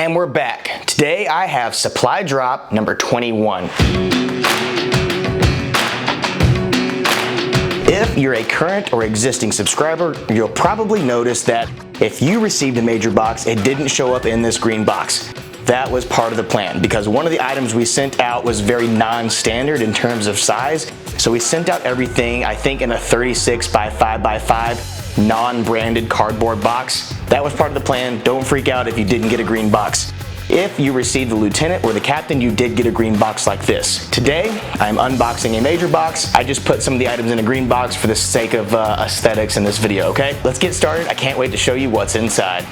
And we're back. Today I have supply drop number 21. If you're a current or existing subscriber, you'll probably notice that if you received a major box, it didn't show up in this green box. That was part of the plan because one of the items we sent out was very non-standard in terms of size. So we sent out everything, I think, in a 36 by 5 by 5 non-branded cardboard box. That was part of the plan. Don't freak out if you didn't get a green box. If you received the lieutenant or the captain, you did get a green box like this. Today, I'm unboxing a major box. I just put some of the items in a green box for the sake of aesthetics in this video, okay? Let's get started. I can't wait to show you what's inside.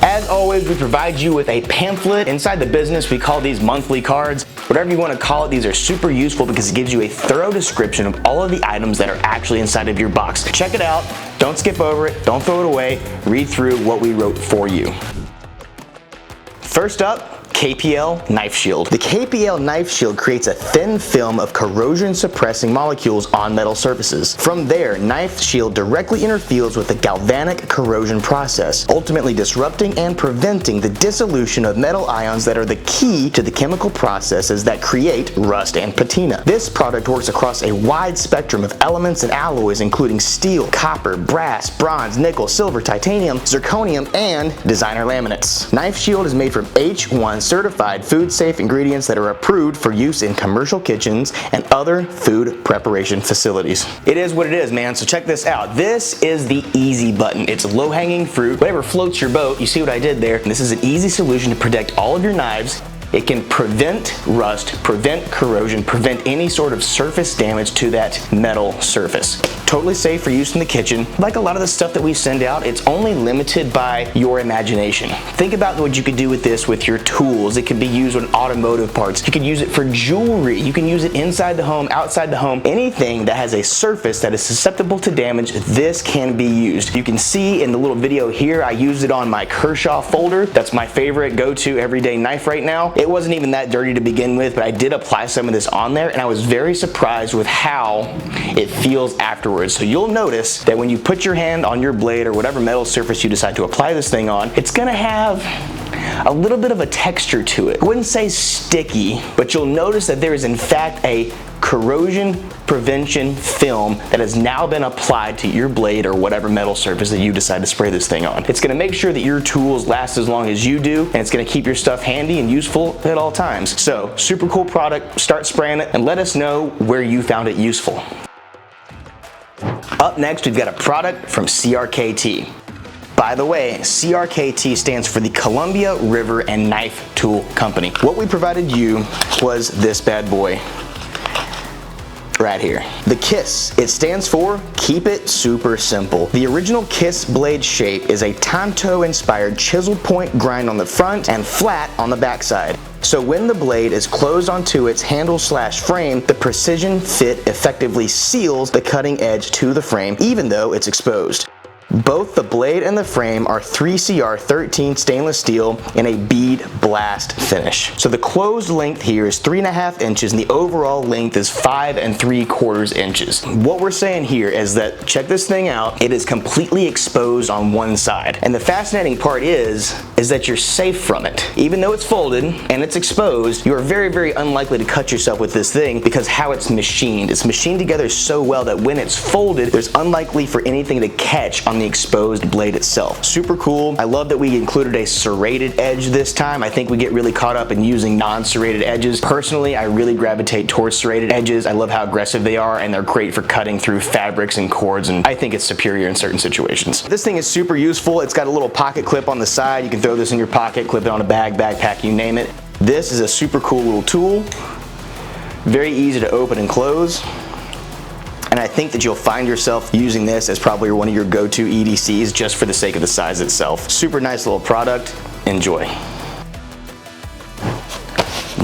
As always, we provide you with a pamphlet. Inside the business, we call these monthly cards. Whatever you want to call it, these are super useful because it gives you a thorough description of all of the items that are actually inside of your box. Check it out. Don't skip over it. Don't throw it away. Read through what we wrote for you. First up, KPL Knife Shield. The KPL Knife Shield creates a thin film of corrosion-suppressing molecules on metal surfaces. From there, Knife Shield directly interferes with the galvanic corrosion process, ultimately disrupting and preventing the dissolution of metal ions that are the key to the chemical processes that create rust and patina. This product works across a wide spectrum of elements and alloys including steel, copper, brass, bronze, nickel, silver, titanium, zirconium, and designer laminates. Knife Shield is made from H1 certified food-safe ingredients that are approved for use in commercial kitchens and other food preparation facilities. It is what it is, man, so check this out. This is the easy button. It's low-hanging fruit. Whatever floats your boat, you see what I did there? And this is an easy solution to protect all of your knives. It can prevent rust, prevent corrosion, prevent any sort of surface damage to that metal surface. Totally safe for use in the kitchen. Like a lot of the stuff that we send out, it's only limited by your imagination. Think about what you could do with this with your tools. It could be used on automotive parts. You could use it for jewelry. You can use it inside the home, outside the home. Anything that has a surface that is susceptible to damage, this can be used. You can see in the little video here, I used it on my Kershaw folder. That's my favorite go-to everyday knife right now. It wasn't even that dirty to begin with, but I did apply some of this on there and I was very surprised with how it feels afterwards. So you'll notice that when you put your hand on your blade or whatever metal surface you decide to apply this thing on, it's gonna have a little bit of a texture to it. I wouldn't say sticky, but you'll notice that there is in fact a corrosion prevention film that has now been applied to your blade or whatever metal surface that you decide to spray this thing on. It's gonna make sure that your tools last as long as you do, and it's gonna keep your stuff handy and useful at all times. So, super cool product. Start spraying it and let us know where you found it useful. Up next, we've got a product from CRKT. By the way, CRKT stands for the Columbia River and Knife Tool Company. What we provided you was this bad boy right here. The KISS, it stands for Keep It Super Simple. The original KISS blade shape is a Tonto inspired chisel point grind on the front and flat on the backside. So when the blade is closed onto its handle/frame, the precision fit effectively seals the cutting edge to the frame even though it's exposed. Both the blade and the frame are 3CR13 stainless steel in a bead blast finish. So the closed length here is 3.5 inches and the overall length is 5 3/4 inches. What we're saying here is that, check this thing out, it is completely exposed on one side. And the fascinating part is that you're safe from it. Even though it's folded and it's exposed, you are very, very unlikely to cut yourself with this thing because how it's machined. It's machined together so well that when it's folded, there's unlikely for anything to catch on the exposed blade itself. Super cool. I love that we included a serrated edge this time. I think we get really caught up in using non-serrated edges. Personally, I really gravitate towards serrated edges. I love how aggressive they are and they're great for cutting through fabrics and cords, and I think it's superior in certain situations. This thing is super useful. It's got a little pocket clip on the side. You can throw this in your pocket, clip it on a bag, backpack, you name it. This is a super cool little tool. Very easy to open and close. And I think that you'll find yourself using this as probably one of your go-to EDCs just for the sake of the size itself. Super nice little product. Enjoy.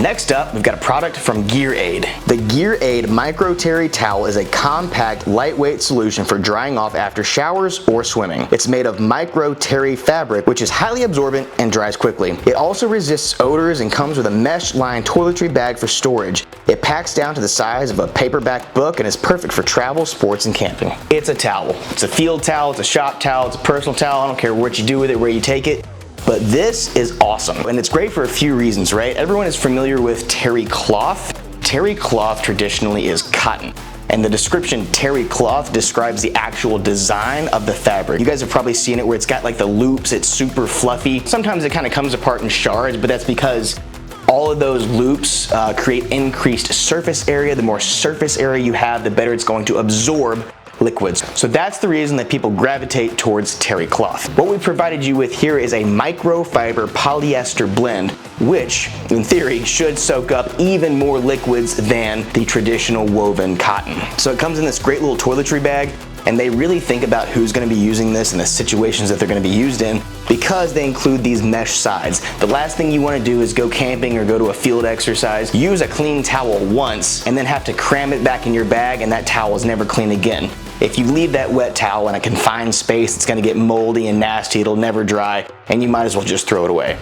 Next up, we've got a product from Gear Aid. The Gear Aid Micro Terry Towel is a compact, lightweight solution for drying off after showers or swimming. It's made of micro terry fabric, which is highly absorbent and dries quickly. It also resists odors and comes with a mesh-lined toiletry bag for storage. It packs down to the size of a paperback book and is perfect for travel, sports, and camping. It's a towel. It's a field towel, it's a shop towel, it's a personal towel. I don't care what you do with it, where you take it. But this is awesome, and it's great for a few reasons, right? Everyone is familiar with terry cloth. Terry cloth traditionally is cotton, and the description terry cloth describes the actual design of the fabric. You guys have probably seen it where it's got like the loops, it's super fluffy. Sometimes it kind of comes apart in shards, but that's because all of those loops create increased surface area. The more surface area you have, the better it's going to absorb liquids. So that's the reason that people gravitate towards terry cloth. What we provided you with here is a microfiber polyester blend, which in theory should soak up even more liquids than the traditional woven cotton. So it comes in this great little toiletry bag, and they really think about who's going to be using this and the situations that they're going to be used in, because they include these mesh sides. The last thing you want to do is go camping or go to a field exercise, use a clean towel once, and then have to cram it back in your bag, and that towel is never clean again. If you leave that wet towel in a confined space, it's going to get moldy and nasty, it'll never dry, and you might as well just throw it away.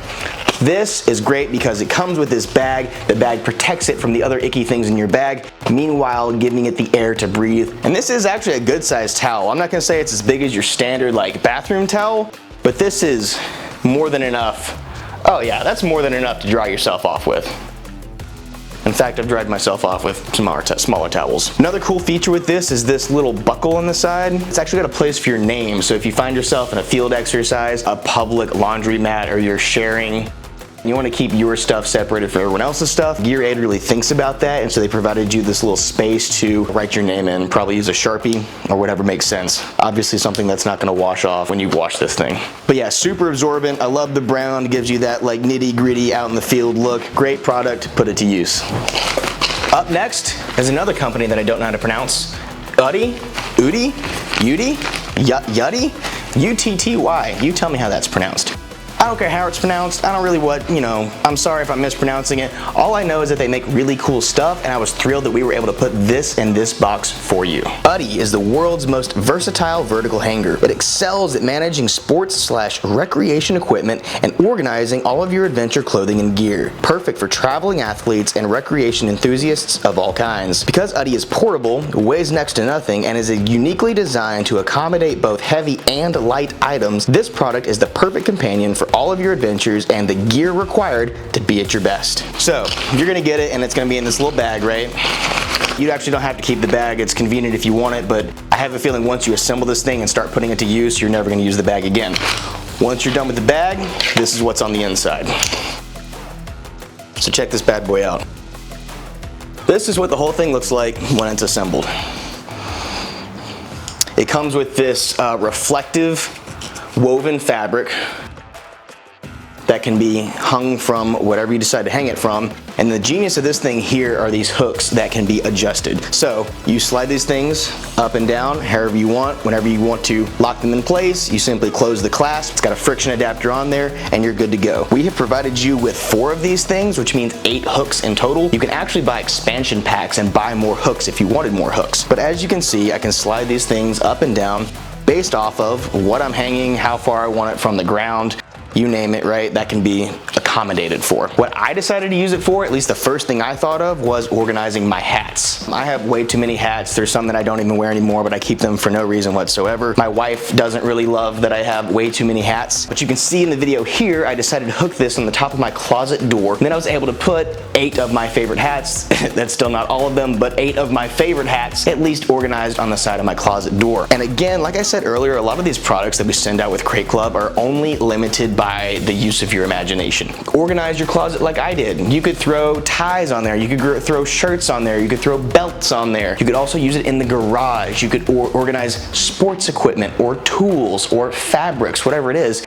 This is great because it comes with this bag. The bag protects it from the other icky things in your bag, meanwhile giving it the air to breathe. And this is actually a good sized towel. I'm not going to say it's as big as your standard like bathroom towel, but this is more than enough. Oh yeah, that's more than enough to dry yourself off with. In fact, I've dried myself off with smaller towels. Another cool feature with this is this little buckle on the side. It's actually got a place for your name, so if you find yourself in a field exercise, a public laundromat, or you're sharing, you want to keep your stuff separated from everyone else's stuff, Gear Aid really thinks about that, and so they provided you this little space to write your name in. Probably use a Sharpie or whatever makes sense. Obviously something that's not going to wash off when you wash this thing. But yeah, super absorbent. I love the brown. It gives you that like nitty gritty out in the field look. Great product. Put it to use. Up next is another company that I don't know how to pronounce. Yudty? U-T-T-Y. You tell me how that's pronounced. I don't care how it's pronounced, I don't really I'm sorry if I'm mispronouncing it. All I know is that they make really cool stuff, and I was thrilled that we were able to put this in this box for you. Yudty is the world's most versatile vertical hanger. It excels at managing sports/recreation equipment and organizing all of your adventure clothing and gear. Perfect for traveling athletes and recreation enthusiasts of all kinds. Because Yudty is portable, weighs next to nothing, and is uniquely designed to accommodate both heavy and light items, this product is the perfect companion for all of your adventures and the gear required to be at your best. So you're gonna get it, and it's gonna be in this little bag, right? You actually don't have to keep the bag. It's convenient if you want it, but I have a feeling once you assemble this thing and start putting it to use, you're never gonna use the bag again. Once you're done with the bag, this is what's on the inside. So check this bad boy out. This is what the whole thing looks like when it's assembled. It comes with this reflective woven fabric that can be hung from whatever you decide to hang it from. And the genius of this thing here are these hooks that can be adjusted. So you slide these things up and down however you want. Whenever you want to lock them in place, you simply close the clasp. It's got a friction adapter on there, and you're good to go. We have provided you with 4 of these things, which means 8 hooks in total. You can actually buy expansion packs and buy more hooks if you wanted more hooks. But as you can see, I can slide these things up and down based off of what I'm hanging, how far I want it from the ground. You name it, right? That can be accommodated for. What I decided to use it for, at least the first thing I thought of, was organizing my hats. I have way too many hats. There's some that I don't even wear anymore, but I keep them for no reason whatsoever. My wife doesn't really love that I have way too many hats. But you can see in the video here, I decided to hook this on the top of my closet door. And then I was able to put 8 of my favorite hats, that's still not all of them, but 8 of my favorite hats at least organized on the side of my closet door. And again, like I said earlier, a lot of these products that we send out with CrateClub are only limited by the use of your imagination. Organize your closet like I did. You could throw ties on there, you could throw shirts on there, you could throw belts on there. You could also use it in the garage. You could organize sports equipment or tools or fabrics, whatever it is.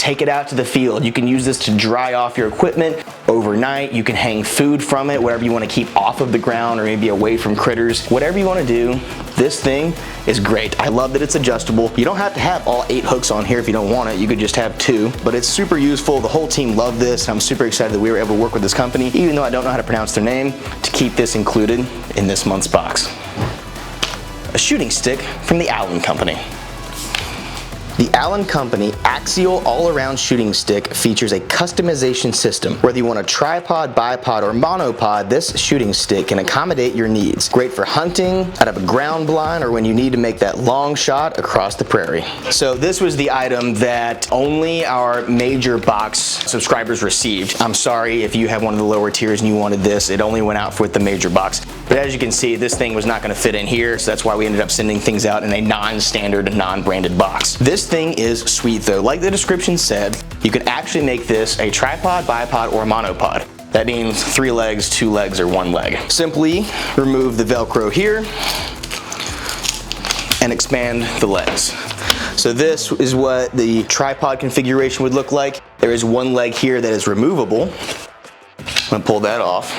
take it out to the field. You can use this to dry off your equipment overnight. You can hang food from it, whatever you want to keep off of the ground or maybe away from critters. Whatever you want to do, this thing is great. I love that it's adjustable. You don't have to have all 8 hooks on here if you don't want it. You could just have 2, but it's super useful. The whole team loved this. I'm super excited that we were able to work with this company, even though I don't know how to pronounce their name, to keep this included in this month's box. A shooting stick from the Allen Company. The Allen Company Axial All-Around Shooting Stick features a customization system. Whether you want a tripod, bipod, or monopod, this shooting stick can accommodate your needs. Great for hunting, out of a ground blind, or when you need to make that long shot across the prairie. So this was the item that only our major box subscribers received. I'm sorry if you have one of the lower tiers and you wanted this. It only went out with the major box. But as you can see, this thing was not going to fit in here, so that's why we ended up sending things out in a non-standard, non-branded box. This thing is sweet though. Like the description said, you could actually make this a tripod, bipod, or monopod. That means 3 legs, 2 legs, or 1 leg. Simply remove the Velcro here and expand the legs. So this is what the tripod configuration would look like. There is 1 leg here that is removable. I'm gonna pull that off.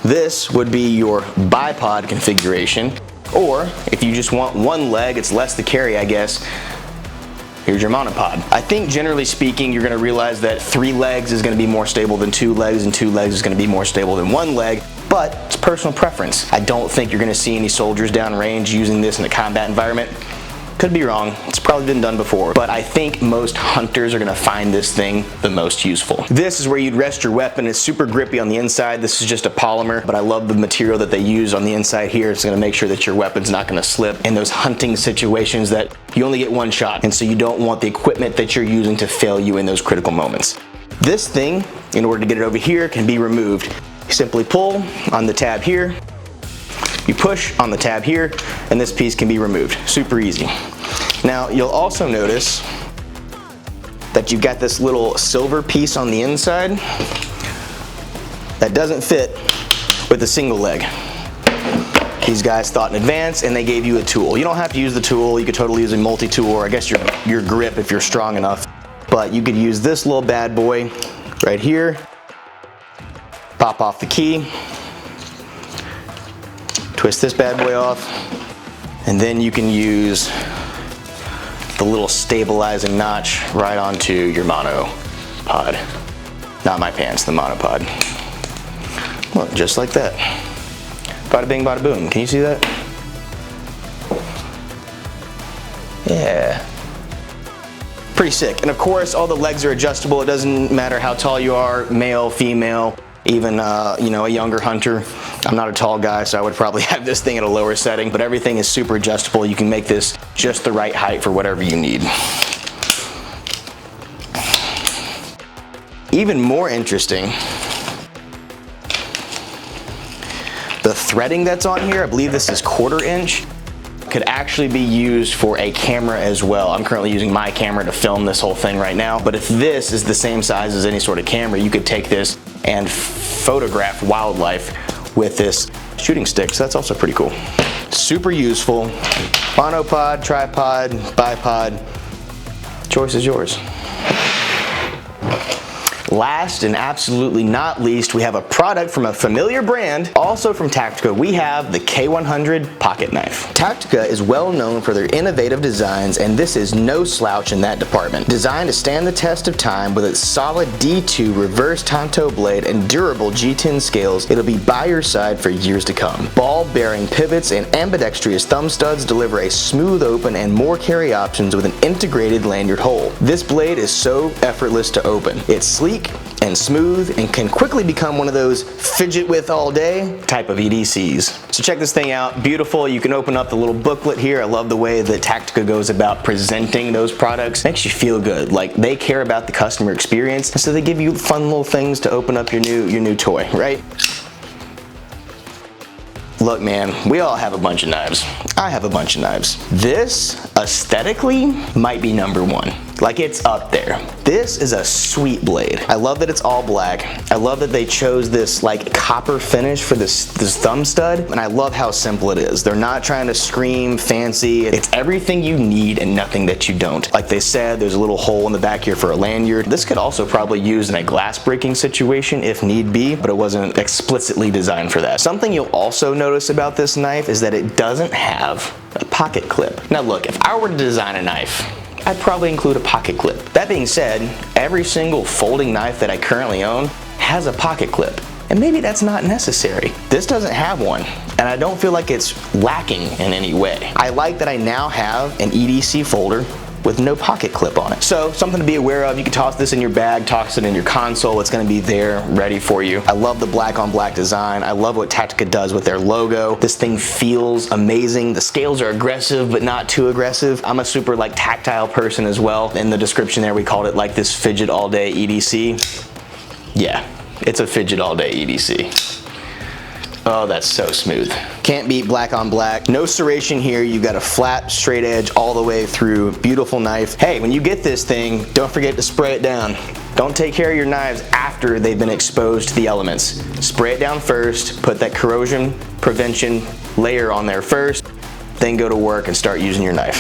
This would be your bipod configuration, or if you just want 1 leg, it's less to carry, I guess, here's your monopod. I think generally speaking, you're gonna realize that 3 legs is gonna be more stable than 2 legs, and 2 legs is gonna be more stable than 1 leg, but it's personal preference. I don't think you're gonna see any soldiers downrange using this in a combat environment. Could be wrong, it's probably been done before, but I think most hunters are gonna find this thing the most useful. This is where you'd rest your weapon. It's super grippy on the inside. This is just a polymer, but I love the material that they use on the inside here. It's gonna make sure that your weapon's not gonna slip in those hunting situations that you only get 1 shot, and so you don't want the equipment that you're using to fail you in those critical moments. This thing, in order to get it over here, can be removed. You simply pull on the tab here, you push on the tab here, and this piece can be removed. Super easy. Now, you'll also notice that you've got this little silver piece on the inside that doesn't fit with a single leg. These guys thought in advance and they gave you a tool. You don't have to use the tool. You could totally use a multi-tool, or I guess your grip if you're strong enough. But you could use this little bad boy right here, pop off the key, twist this bad boy off, and then you can use the little stabilizing notch right onto your monopod. Not my pants, the monopod. Well, just like that. Bada bing, bada boom. Can you see that? Yeah. Pretty sick. And of course, all the legs are adjustable. It doesn't matter how tall you are, male, female, even you know, a younger hunter. I'm not a tall guy, so I would probably have this thing at a lower setting, but everything is super adjustable. You can make this just the right height for whatever you need. Even more interesting, the threading that's on here, I believe this is 1/4 inch, could actually be used for a camera as well. I'm currently using my camera to film this whole thing right now, but if this is the same size as any sort of camera, you could take this and photograph wildlife with this shooting stick, so that's also pretty cool. Super useful. Monopod, tripod, bipod, choice is yours. Last and absolutely not least, we have a product from a familiar brand, also from Tactica. We have the K100 pocket knife. Tactica is well known for their innovative designs, and this is no slouch in that department. Designed to stand the test of time with its solid D2 reverse Tanto blade and durable G10 scales, it'll be by your side for years to come. Ball-bearing pivots and ambidextrous thumb studs deliver a smooth open and more carry options with an integrated lanyard hole. This blade is so effortless to open. It's sleek and smooth and can quickly become one of those fidget with all day type of EDCs. So check this thing out, beautiful. You can open up the little booklet here. I love the way that Tactica goes about presenting those products. Makes you feel good, like they care about the customer experience, and so they give you fun little things to open up your new toy, right? Look man, we all have a bunch of knives. I have a bunch of knives. This, aesthetically, might be #1. Like, it's up there. This is a sweet blade. I love that it's all black. I love that they chose this like copper finish for this thumb stud, and I love how simple it is. They're not trying to scream fancy. It's everything you need and nothing that you don't. Like they said, there's a little hole in the back here for a lanyard. This could also probably use in a glass breaking situation if need be, but it wasn't explicitly designed for that. Something you'll also notice about this knife is that it doesn't have a pocket clip. Now look, if I were to design a knife, I'd probably include a pocket clip. That being said, every single folding knife that I currently own has a pocket clip, and maybe that's not necessary. This doesn't have one, and I don't feel like it's lacking in any way. I like that I now have an EDC folder with no pocket clip on it. So something to be aware of. You can toss this in your bag, toss it in your console. It's gonna be there ready for you. I love the black on black design. I love what Tactica does with their logo. This thing feels amazing. The scales are aggressive, but not too aggressive. I'm a super like tactile person as well. In the description there, we called it like this fidget all day EDC. Yeah, it's a fidget all day EDC. Oh, that's so smooth. Can't beat black on black. No serration here. You got a flat, straight edge all the way through. Beautiful knife. Hey, when you get this thing, don't forget to spray it down. Don't take care of your knives after they've been exposed to the elements. Spray it down first, put that corrosion prevention layer on there first, then go to work and start using your knife.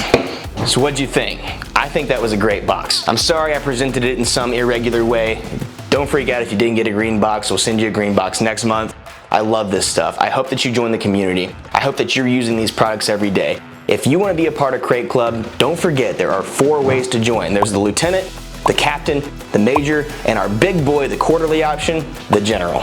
So what'd you think? I think that was a great box. I'm sorry I presented it in some irregular way. Don't freak out if you didn't get a green box. We'll send you a green box next month. I love this stuff. I hope that you join the community. I hope that you're using these products every day. If you want to be a part of Crate Club, don't forget there are 4 ways to join. There's the lieutenant, the captain, the major, and our big boy, the quarterly option, the general.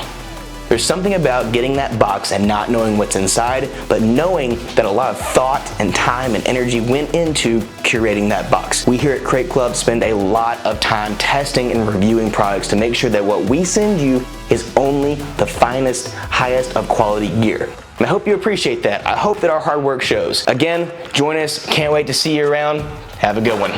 There's something about getting that box and not knowing what's inside, but knowing that a lot of thought and time and energy went into curating that box. We here at Crate Club spend a lot of time testing and reviewing products to make sure that what we send you is only the finest, highest of quality gear. And I hope you appreciate that. I hope that our hard work shows. Again, join us. Can't wait to see you around. Have a good one.